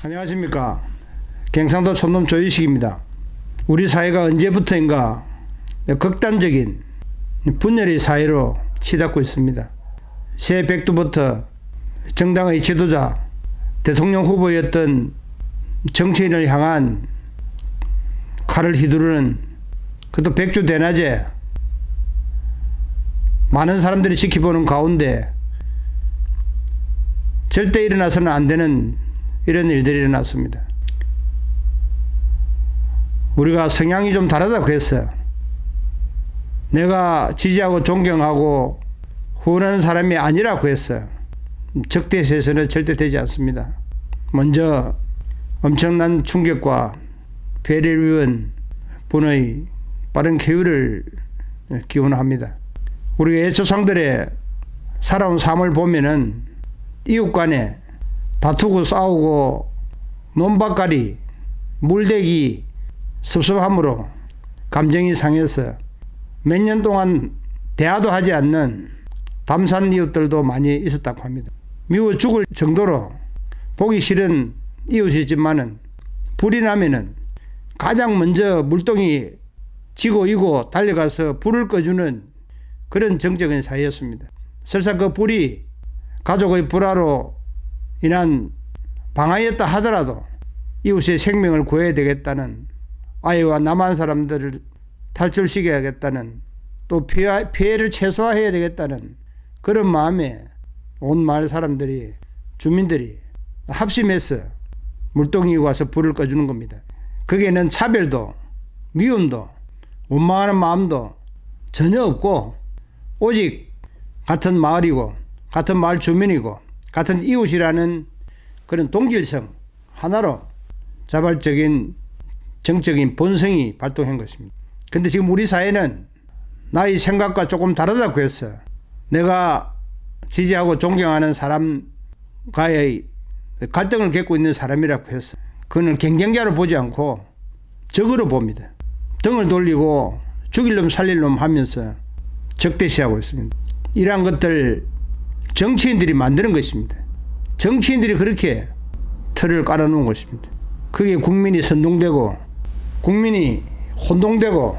안녕하십니까. 경상도 촌놈 조유식입니다. 우리 사회가 언제부터인가 극단적인 분열의 사회로 치닫고 있습니다. 새 백두부터 정당의 지도자, 대통령 후보였던 정치인을 향한 칼을 휘두르는, 그것도 백주 대낮에 많은 사람들이 지켜보는 가운데 절대 일어나서는 안 되는 이런 일들이 일어났습니다. 우리가 성향이 좀 다르다고 했어요. 내가 지지하고 존경하고 후원하는 사람이 아니라고 했어요. 적대시에서는 절대 되지 않습니다. 먼저 엄청난 충격과 배려를 위한 분의 빠른 쾌유를 기원합니다. 우리 애초상들의 살아온 삶을 보면은 이웃 간에 다투고 싸우고 논밭갈이, 물대기, 섭섭함으로 감정이 상해서 몇 년 동안 대화도 하지 않는 담산 이웃들도 많이 있었다고 합니다. 미워 죽을 정도로 보기 싫은 이웃이지만은 불이 나면은 가장 먼저 물동이 지고 이고 달려가서 불을 꺼주는 그런 정적인 사이였습니다. 설사 그 불이 가족의 불화로 인한 방화였다 하더라도 이웃의 생명을 구해야 되겠다는, 아이와 남한 사람들을 탈출시켜야겠다는, 또 피해를 최소화해야 되겠다는 그런 마음에 온 마을 사람들이, 주민들이 합심해서 물동이 와서 불을 꺼주는 겁니다. 거기에는 차별도 미움도 원망하는 마음도 전혀 없고, 오직 같은 마을이고 같은 마을 주민이고 같은 이웃이라는 그런 동질성 하나로 자발적인 정적인 본성이 발동한 것입니다. 근데 지금 우리 사회는 나의 생각과 조금 다르다고 했어. 내가 지지하고 존경하는 사람과의 갈등을 겪고 있는 사람이라고 했어. 그는 경쟁자로 보지 않고 적으로 봅니다. 등을 돌리고 죽일 놈 살릴 놈 하면서 적대시하고 있습니다. 이러한 것들 정치인들이 만드는 것입니다. 정치인들이 그렇게 틀을 깔아놓은 것입니다. 그게 국민이 선동되고 국민이 혼동되고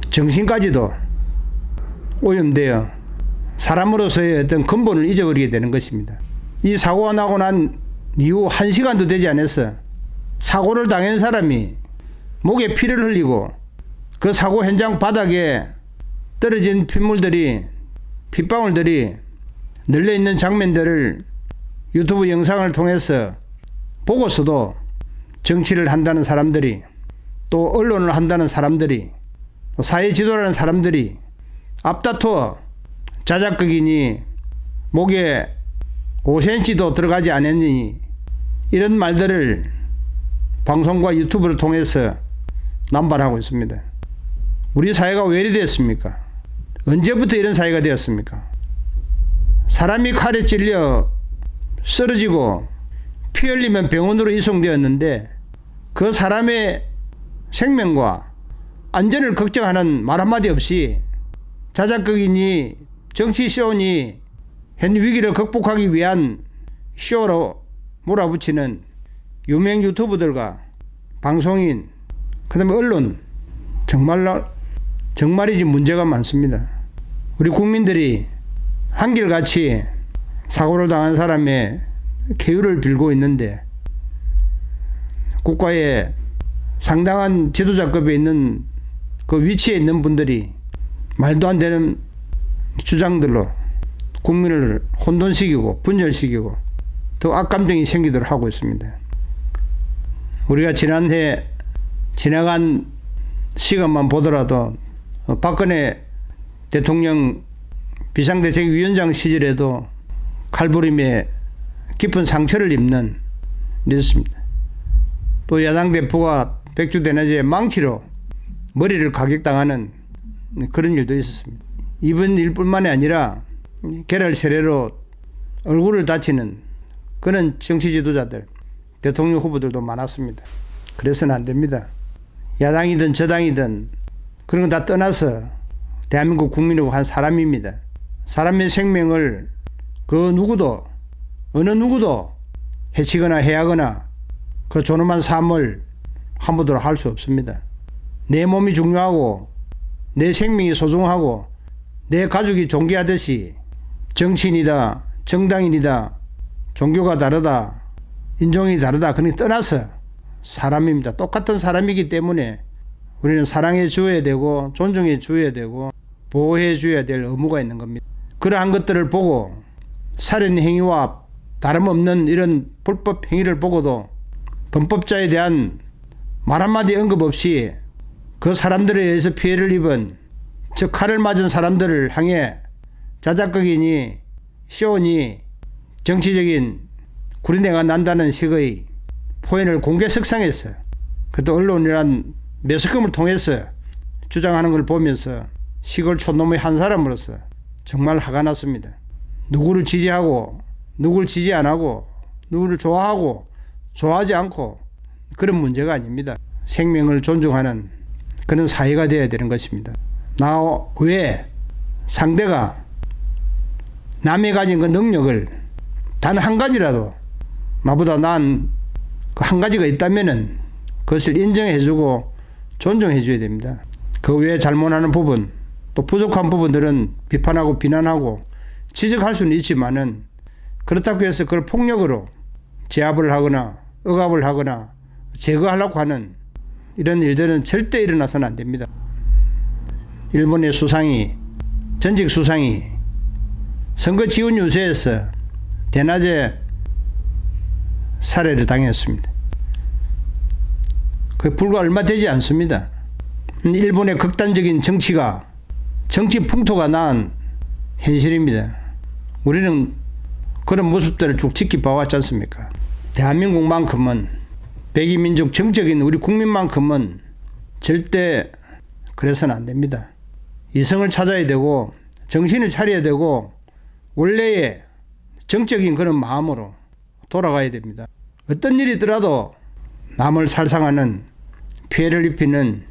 정신까지도 오염되어 사람으로서의 어떤 근본을 잊어버리게 되는 것입니다. 이 사고가 나고 난 이후 1시간도 되지 않았어 사고를 당한 사람이 목에 피를 흘리고 그 사고 현장 바닥에 떨어진 핏방울들이 널려있는 장면들을 유튜브 영상을 통해서 보고서도 정치를 한다는 사람들이, 또 언론을 한다는 사람들이, 또 사회 지도라는 사람들이 앞다투어 자작극이니 목에 5cm도 들어가지 않았니, 이런 말들을 방송과 유튜브를 통해서 남발하고 있습니다. 우리 사회가 왜 이리 됐습니까? 언제부터 이런 사회가 되었습니까? 사람이 칼에 찔려 쓰러지고 피 흘리면 병원으로 이송되었는데 그 사람의 생명과 안전을 걱정하는 말 한마디 없이 자작극이니 정치쇼니 현 위기를 극복하기 위한 쇼로 몰아붙이는 유명 유튜브들과 방송인, 그 다음에 언론, 정말이지 문제가 많습니다. 우리 국민들이 한결같이 사고를 당한 사람의 쾌유를 빌고 있는데 국가의 상당한 지도자급에 있는 그 위치에 있는 분들이 말도 안 되는 주장들로 국민을 혼돈시키고 분열시키고 더 악감정이 생기도록 하고 있습니다. 우리가 지난해 지나간 시간만 보더라도 박근혜 대통령 비상대책위원장 시절에도 칼부림에 깊은 상처를 입는 일이었습니다. 또 야당 대표가 백주 대낮에 망치로 머리를 가격당하는 그런 일도 있었습니다. 이번 일뿐만이 아니라 계랄 세례로 얼굴을 다치는 그런 정치 지도자들, 대통령 후보들도 많았습니다. 그래서는 안 됩니다. 야당이든 저당이든 그런 거 다 떠나서 대한민국 국민이고 한 사람입니다. 사람의 생명을 그 누구도, 어느 누구도 해치거나 해하거나 그 존엄한 삶을 함부로 할 수 없습니다. 내 몸이 중요하고 내 생명이 소중하고 내 가족이 존귀하듯이 정치인이다, 정당인이다, 종교가 다르다, 인종이 다르다, 그런 떠나서 사람입니다. 똑같은 사람이기 때문에 우리는 사랑해 주어야 되고 존중해 주어야 되고 보호해 주어야 될 의무가 있는 겁니다. 그러한 것들을 보고 살인 행위와 다름없는 이런 불법 행위를 보고도 범법자에 대한 말 한마디 언급 없이 그 사람들에 의해서 피해를 입은, 즉 칼을 맞은 사람들을 향해 자작극이니 쇼니 정치적인 구린내가 난다는 식의 표현을 공개 석상했어요. 그것도 언론이란 매스컴을 통해서 주장하는 걸 보면서 시골 촌놈의 한 사람으로서 정말 화가 났습니다. 누구를 지지하고 누구를 지지 안 하고 누구를 좋아하고 좋아하지 않고 그런 문제가 아닙니다. 생명을 존중하는 그런 사회가 되어야 되는 것입니다. 나 외에 상대가 남이 가진 그 능력을 단 한 가지라도 나보다 나은 그 한 가지가 있다면은 그것을 인정해주고 존중해줘야 됩니다. 그 외에 잘못하는 부분 또 부족한 부분들은 비판하고 비난하고 지적할 수는 있지만은 그렇다고 해서 그걸 폭력으로 제압을 하거나 억압을 하거나 제거하려고 하는 이런 일들은 절대 일어나서는 안 됩니다. 일본의 수상이, 전직 수상이 선거 지원 유세에서 대낮에 살해를 당했습니다. 그 불과 얼마 되지 않습니다. 일본의 극단적인 정치가, 정치 풍토가 낳은 현실입니다. 우리는 그런 모습들을 쭉 지켜봐왔지 않습니까? 대한민국만큼은, 백이민족 정적인 우리 국민만큼은 절대 그래서는 안 됩니다. 이성을 찾아야 되고 정신을 차려야 되고 원래의 정적인 그런 마음으로 돌아가야 됩니다. 어떤 일이 있더라도 남을 살상하는, 피해를 입히는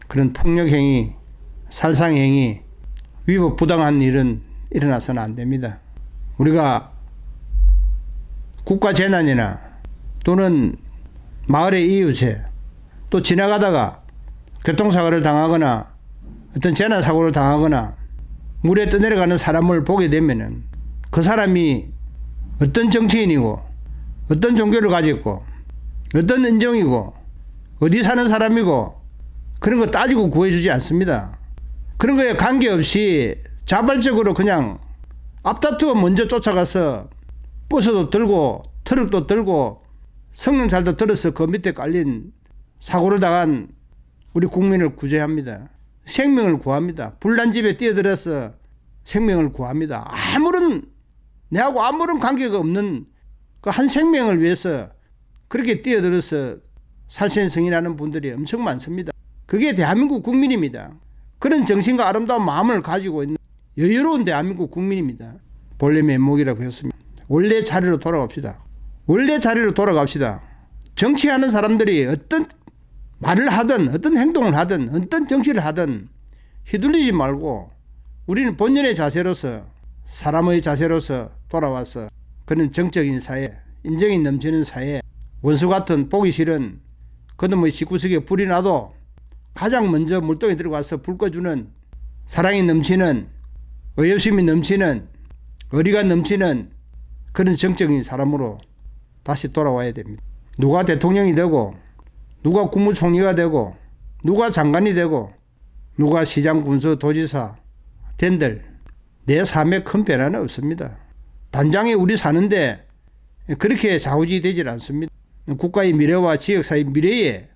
그런 폭력행위, 살상행위, 위법 부당한 일은 일어나서는 안 됩니다. 우리가 국가재난이나 또는 마을의 이웃에 또 지나가다가 교통사고를 당하거나 어떤 재난사고를 당하거나 물에 떠내려가는 사람을 보게 되면은 그 사람이 어떤 정치인이고 어떤 종교를 가졌고 어떤 인종이고 어디 사는 사람이고 그런 거 따지고 구해주지 않습니다. 그런 거에 관계없이 자발적으로 그냥 앞다투어 먼저 쫓아가서 버스도 들고 트럭도 들고 성능살도 들어서 그 밑에 깔린 사고를 당한 우리 국민을 구제합니다. 생명을 구합니다. 불난 집에 뛰어들어서 생명을 구합니다. 내하고 아무런 관계가 없는 그 한 생명을 위해서 그렇게 뛰어들어서 살생성이라는 분들이 엄청 많습니다. 그게 대한민국 국민입니다. 그런 정신과 아름다운 마음을 가지고 있는 여유로운 대한민국 국민입니다. 본래 면목이라고 했습니다. 원래 자리로 돌아갑시다. 원래 자리로 돌아갑시다. 정치하는 사람들이 어떤 말을 하든 어떤 행동을 하든 어떤 정치를 하든 휘둘리지 말고 우리는 본연의 자세로서, 사람의 자세로서 돌아와서 그런 정적인 사회, 인정이 넘치는 사회, 원수 같은 보기 싫은 그놈의 집구석에 불이 나도 가장 먼저 물동에 들어가서 불 꺼주는, 사랑이 넘치는, 의협심이 넘치는, 의리가 넘치는 그런 정적인 사람으로 다시 돌아와야 됩니다. 누가 대통령이 되고 누가 국무총리가 되고 누가 장관이 되고 누가 시장, 군수, 도지사 된들 내 삶에 큰 변화는 없습니다. 단장에 우리 사는데 그렇게 좌우지 되질 않습니다. 국가의 미래와 지역사회의 미래에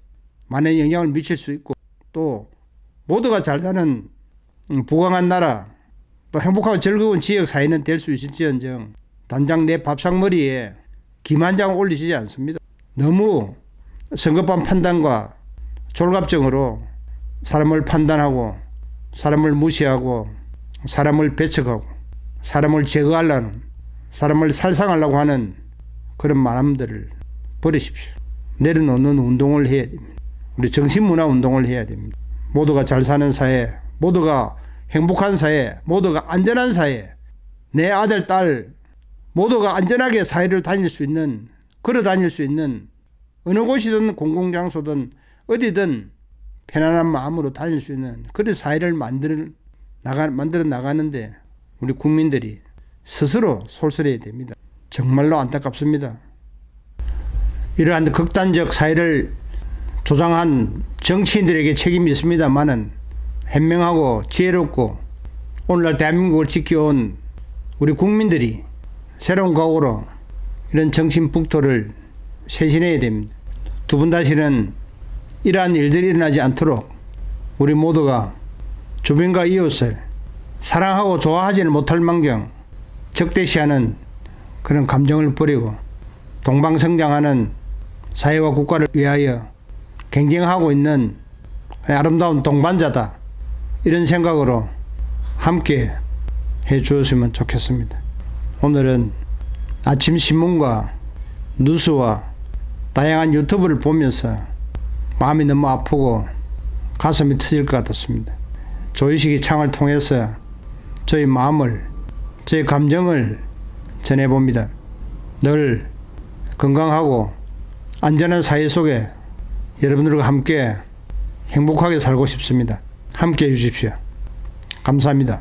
많은 영향을 미칠 수 있고 또 모두가 잘 사는 부강한 나라, 또 행복하고 즐거운 지역사회는 될 수 있을지언정 단장 내 밥상머리에 김 한 장 올리시지 않습니다. 너무 성급한 판단과 졸갑증으로 사람을 판단하고 사람을 무시하고 사람을 배척하고 사람을 제거하려는, 사람을 살상하려고 하는 그런 마음들을 버리십시오. 내려놓는 운동을 해야 됩니다. 우리 정신문화 운동을 해야 됩니다. 모두가 잘 사는 사회, 모두가 행복한 사회, 모두가 안전한 사회, 내 아들, 딸 모두가 안전하게 사회를 다닐 수 있는 걸어 다닐 수 있는 어느 곳이든 공공장소든 어디든 편안한 마음으로 다닐 수 있는 그런 사회를 만들어 나가는데 우리 국민들이 스스로 솔선해야 됩니다. 정말로 안타깝습니다. 이러한 극단적 사회를 조장한 정치인들에게 책임이 있습니다만은 현명하고 지혜롭고 오늘날 대한민국을 지켜온 우리 국민들이 새로운 각오로 이런 정신북토를 쇄신해야 됩니다. 두 번 다시는 이러한 일들이 일어나지 않도록 우리 모두가 주변과 이웃을 사랑하고 좋아하지는 못할 망정 적대시하는 그런 감정을 버리고 동방성장하는 사회와 국가를 위하여 경쟁하고 있는 아름다운 동반자다. 이런 생각으로 함께 해 주었으면 좋겠습니다. 오늘은 아침 신문과 뉴스와 다양한 유튜브를 보면서 마음이 너무 아프고 가슴이 터질 것 같았습니다. 조의식이 창을 통해서 저희 마음을, 저희 감정을 전해봅니다. 늘 건강하고 안전한 사회 속에 여러분들과 함께 행복하게 살고 싶습니다. 함께 해주십시오. 감사합니다.